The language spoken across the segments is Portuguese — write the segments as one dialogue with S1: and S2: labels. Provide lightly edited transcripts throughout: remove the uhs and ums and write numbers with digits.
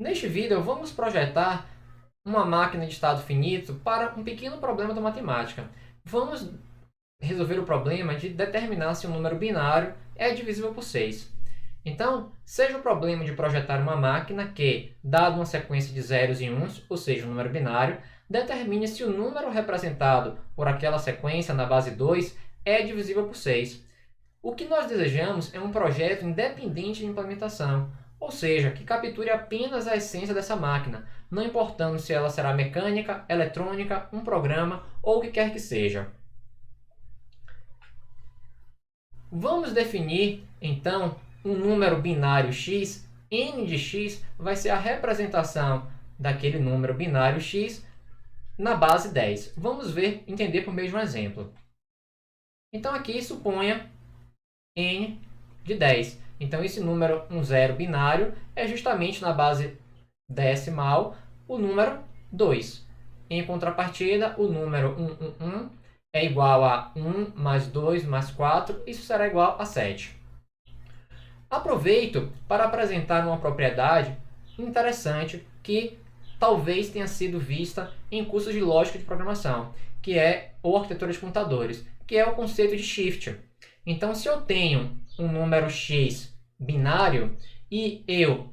S1: Neste vídeo, vamos projetar uma máquina de estado finito para um pequeno problema da matemática. Vamos resolver o problema de determinar se um número binário é divisível por 6. Então, seja o problema de projetar uma máquina que, dado uma sequência de zeros e uns, ou seja, um número binário, determine se o número representado por aquela sequência na base 2 é divisível por 6. O que nós desejamos é um projeto independente de implementação, ou seja, que capture apenas a essência dessa máquina, não importando se ela será mecânica, eletrônica, um programa ou o que quer que seja. Vamos definir, então, um número binário x. N de x vai ser a representação daquele número binário x na base 10. Vamos entender por meio de um exemplo. Então, aqui suponha n de 10. Então, esse número 10 binário é justamente na base decimal o número 2. Em contrapartida, o número 111 é igual a 1 mais 2 mais 4, isso será igual a 7. Aproveito para apresentar uma propriedade interessante que talvez tenha sido vista em cursos de lógica de programação, que é ou arquitetura de computadores, que é o conceito de shift. Então, se eu tenho um número x binário e eu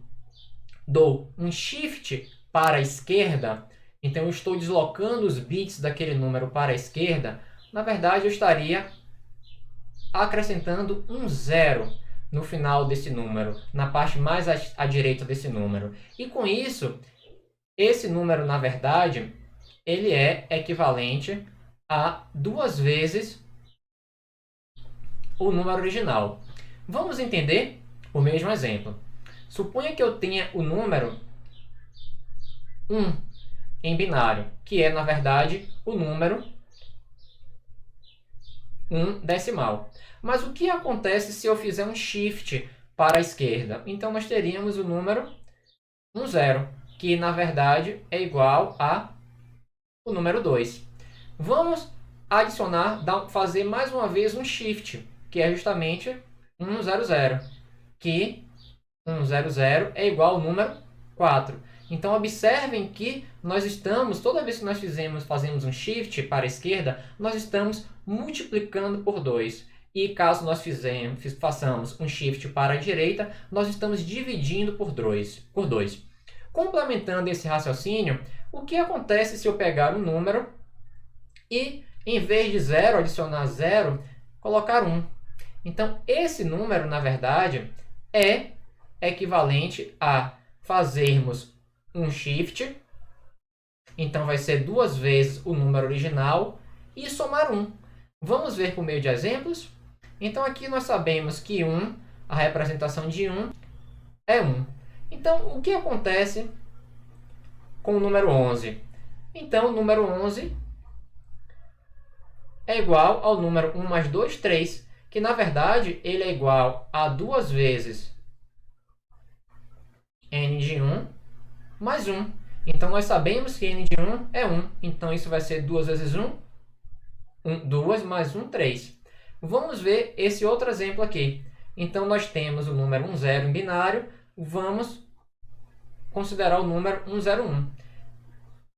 S1: dou um shift para a esquerda, então eu estou deslocando os bits daquele número para a esquerda, na verdade eu estaria acrescentando um zero no final desse número, na parte mais à direita desse número. E com isso, esse número, na verdade, ele é equivalente a 2 vezes o número original. Vamos entender por meio de um exemplo. Suponha que eu tenha o número 1 em binário, que é, na verdade, o número 1 decimal. Mas o que acontece se eu fizer um shift para a esquerda? Então, nós teríamos o número 10, que, na verdade, é igual a o número 2. Vamos adicionar, fazer mais uma vez um shift, que é justamente 100, que 100 é igual ao número 4. Então, observem que nós estamos, toda vez que nós fazemos um shift para a esquerda, nós estamos multiplicando por 2. E caso nós façamos um shift para a direita, nós estamos dividindo por 2. Complementando esse raciocínio, o que acontece se eu pegar um número e, em vez de 0, adicionar 0, colocar 1? Então, esse número, na verdade, é equivalente a fazermos um shift, então vai ser 2 vezes o número original, e somar 1. Vamos ver por meio de exemplos? Então, aqui nós sabemos que 1, a representação de 1, é 1. Então, o que acontece com o número 11? Então, o número 11 é igual ao número 1 mais 2, 3, que, na verdade, ele é igual a 2 vezes n de 1 mais 1. Então, nós sabemos que n de 1 é 1. Então, isso vai ser 2 vezes 1, 2 mais 1, 3. Vamos ver esse outro exemplo aqui. Então, nós temos o número 10 em binário. Vamos considerar o número 101.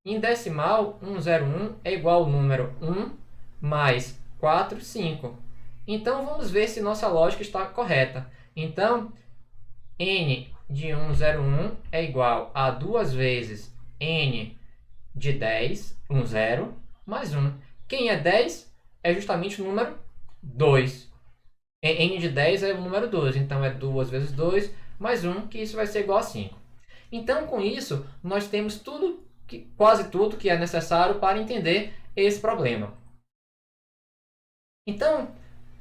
S1: Em decimal, 101 é igual ao número 1 mais 4, 5. Então, vamos ver se nossa lógica está correta. Então, n de 101 é igual a 2 vezes n de 10, 10, mais 1. Quem é 10 é justamente o número 2. N de 10 é o número 2, então é 2 vezes 2 mais 1, que isso vai ser igual a 5. Então, com isso, nós temos quase tudo que é necessário para entender esse problema. Então,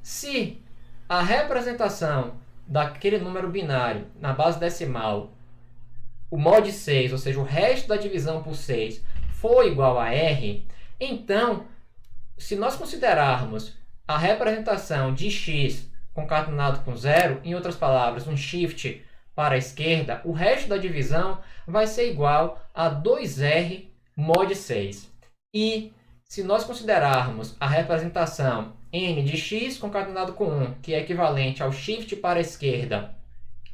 S1: se a representação daquele número binário na base decimal, o mod 6, ou seja, o resto da divisão por 6, for igual a R, então, se nós considerarmos a representação de x concatenado com 0, em outras palavras, um shift para a esquerda, o resto da divisão vai ser igual a 2R mod 6. E se nós considerarmos a representação n de x concatenado com 1, que é equivalente ao shift para a esquerda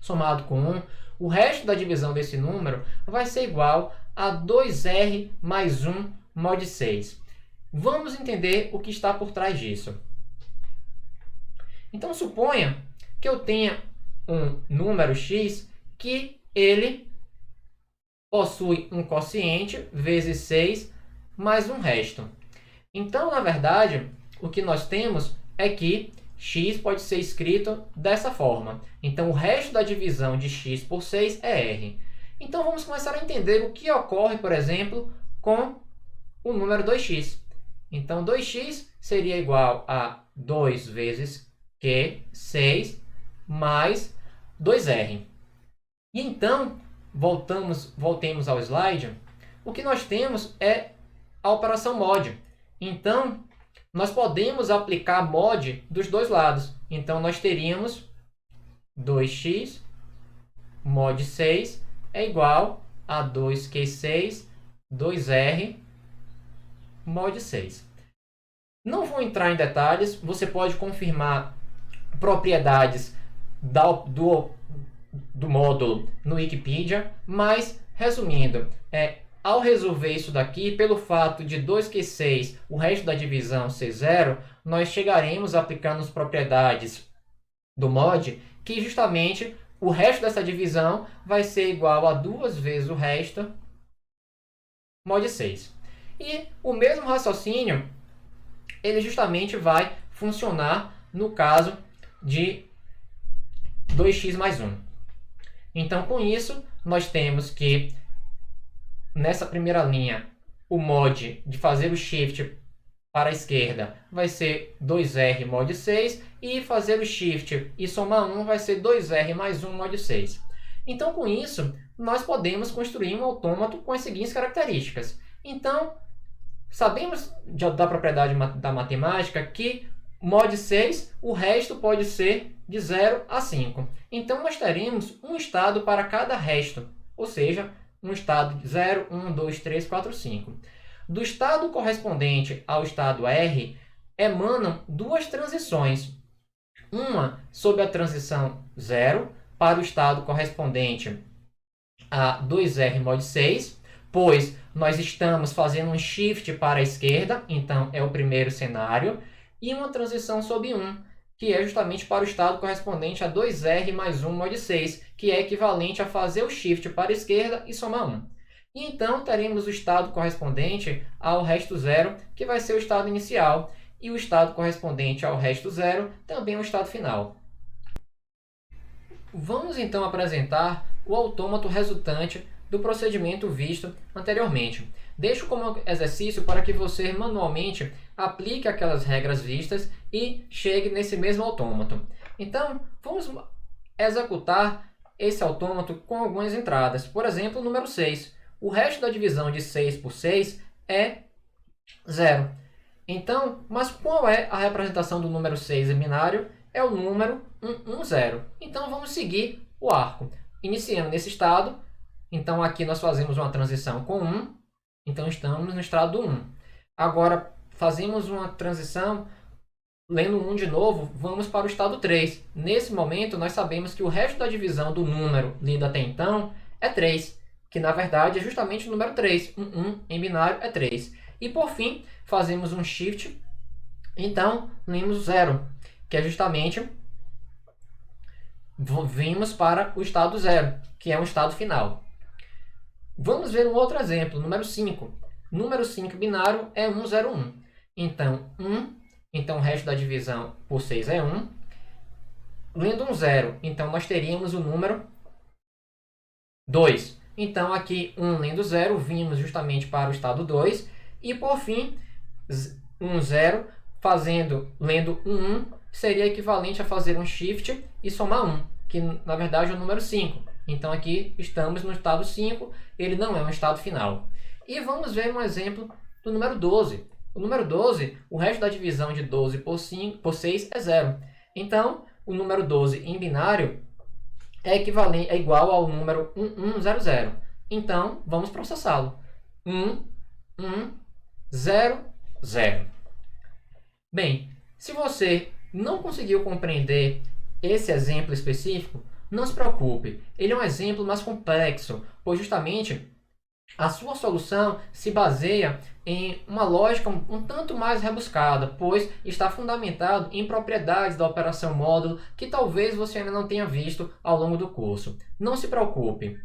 S1: somado com 1, o resto da divisão desse número vai ser igual a 2R mais 1 mod 6. Vamos entender o que está por trás disso. Então, suponha que eu tenha um número x que ele possui um quociente vezes 6 mais um resto. Então, na verdade, o que nós temos é que x pode ser escrito dessa forma. Então, o resto da divisão de x por 6 é r. Então, vamos começar a entender o que ocorre, por exemplo, com o número 2x. Então, 2x seria igual a 2 vezes q, 6, mais 2r. E então, voltemos ao slide, o que nós temos é a operação mod. Então, nós podemos aplicar mod dos dois lados. Então, nós teríamos 2x mod 6 é igual a 2q6, 2r mod 6. Não vou entrar em detalhes, você pode confirmar propriedades do módulo no Wikipedia, mas, resumindo, ao resolver isso daqui, pelo fato de 2q6, o resto da divisão ser zero, nós chegaremos aplicando as propriedades do mod, que justamente o resto dessa divisão vai ser igual a 2 vezes o resto mod 6. E o mesmo raciocínio, ele justamente vai funcionar no caso de 2x mais 1. Então, com isso, nós temos que, nessa primeira linha, o mod de fazer o shift para a esquerda vai ser 2r mod 6, e fazer o shift e somar 1 vai ser 2r mais 1 mod 6. Então, com isso, nós podemos construir um autômato com as seguintes características. Então, sabemos da propriedade da matemática que mod 6, o resto pode ser de 0 a 5. Então, nós teremos um estado para cada resto, ou seja, um estado de 0, 1, 2, 3, 4, 5. Do estado correspondente ao estado R, emanam duas transições. Uma sob a transição 0 para o estado correspondente a 2R mod 6, pois nós estamos fazendo um shift para a esquerda, então é o primeiro cenário, e uma transição sob 1, que é justamente para o estado correspondente a 2R mais 1 mod 6, que é equivalente a fazer o shift para a esquerda e somar 1. E então teremos o estado correspondente ao resto zero, que vai ser o estado inicial, e o estado correspondente ao resto zero também é o estado final. Vamos então apresentar o autômato resultante do procedimento visto anteriormente. Deixo como exercício para que você manualmente aplique aquelas regras vistas e chegue nesse mesmo autômato. Então, vamos executar esse autômato com algumas entradas. Por exemplo, o número 6. O resto da divisão de 6 por 6 é 0. Então, mas qual é a representação do número 6 em binário? É o número 110. Então, vamos seguir o arco. Iniciando nesse estado, então aqui nós fazemos uma transição com 1. Então, estamos no estado 1. Agora, fazemos uma transição, lendo 1 de novo, vamos para o estado 3. Nesse momento, nós sabemos que o resto da divisão do número lido até então é 3. Que na verdade é justamente o número 3. 1 em binário é 3. E por fim, fazemos um shift, então lemos 0, que é justamente, vimos para o estado 0, que é um estado final. Vamos ver um outro exemplo, número 5. Número 5 binário é 101. Então, 1, então o resto da divisão por 6 é 1. Lendo 0, então nós teríamos o número 2. Então, aqui, 1 lendo 0, vimos justamente para o estado 2. E, por fim, 0, lendo 1, seria equivalente a fazer um shift e somar 1, que, na verdade, é o número 5. Então, aqui, estamos no estado 5, ele não é um estado final. E vamos ver um exemplo do número 12. O número 12, o resto da divisão de 12 por 6 é 0. Então, o número 12 em binário é igual ao número 1100. Então, vamos processá-lo. 1100. Bem, se você não conseguiu compreender esse exemplo específico, Não se preocupe, ele é um exemplo mais complexo, pois justamente a sua solução se baseia em uma lógica um tanto mais rebuscada, pois está fundamentado em propriedades da operação módulo que talvez você ainda não tenha visto ao longo do curso. Não se preocupe.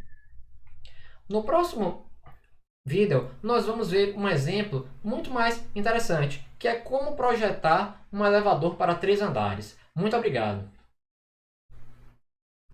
S1: No próximo vídeo, nós vamos ver um exemplo muito mais interessante, que é como projetar um elevador para 3 andares. Muito obrigado!